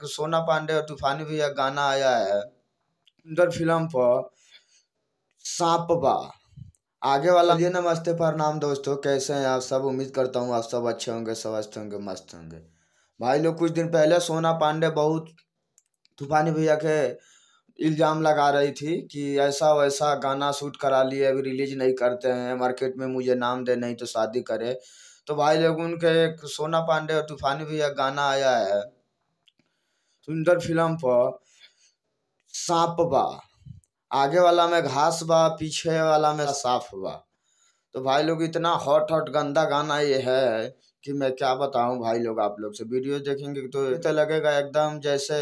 एक सोना पांडे और तूफानी भैया गाना आया है सुंदर फिल्म पर, सांप बा। आगे वाला ये नमस्ते प्रणाम दोस्तों, कैसे हैं आप सब। उम्मीद करता हूँ आप सब अच्छे होंगे, स्वस्थ होंगे, मस्त होंगे। भाई लोग कुछ दिन पहले सोना पांडे बहुत तूफानी भैया के इल्ज़ाम लगा रही थी कि ऐसा वैसा गाना शूट करा लिए, अभी रिलीज नहीं करते हैं, मार्केट में मुझे नाम दे नहीं तो शादी करे। तो भाई लोग उनके एक सोना पांडे और तूफानी भैया गाना आया है सुंदर फिल्म पर, सांप बा। आगे वाला में घास बा, पीछे वाला में साफ बा। तो भाई लोग इतना हॉट हॉट गंदा गाना ये है कि मैं क्या बताऊं भाई लोग। आप लोग से वीडियो देखेंगे तो लगेगा एकदम जैसे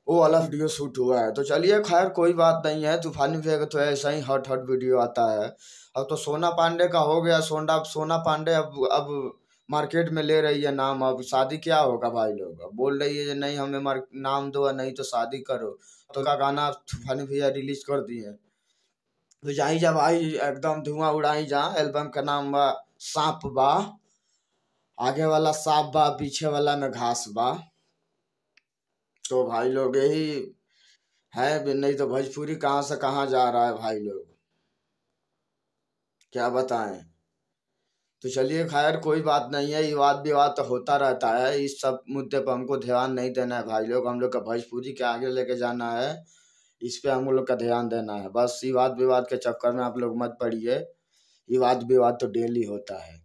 वो वाला वीडियो शूट हुआ है। तो चलिए खैर कोई बात नहीं है, तूफानी भैया का तो ऐसा ही हॉट हॉट वीडियो आता है। अब तो सोना पांडे का हो गया, सोना पांडे अब मार्केट में ले रही है नाम। अब शादी क्या होगा भाई लोग, अब बोल रही है कि नहीं हमें नाम दो नहीं तो शादी करो। तो का गाना तूफानी भैया रिलीज कर दिए, तो जाई जा भाई एकदम धुआं उड़ाई जा। एल्बम का नाम बा सांप बा। आगे वाला सांप बा, पीछे वाला में घास बा। तो भाई लोग यही है, नहीं तो भोजपुरी कहाँ से कहाँ जा रहा है भाई लोग, क्या बताएं। तो चलिए खैर कोई बात नहीं है, ये वाद विवाद तो होता रहता है। इस सब मुद्दे पर हमको ध्यान नहीं देना है भाई लोग। हम लोग का भोजपुरी के आगे लेके जाना है, इस पे हम लोग का ध्यान देना है। बस ये वाद विवाद के चक्कर में आप लोग मत पड़िए, ये वाद विवाद तो डेली होता है।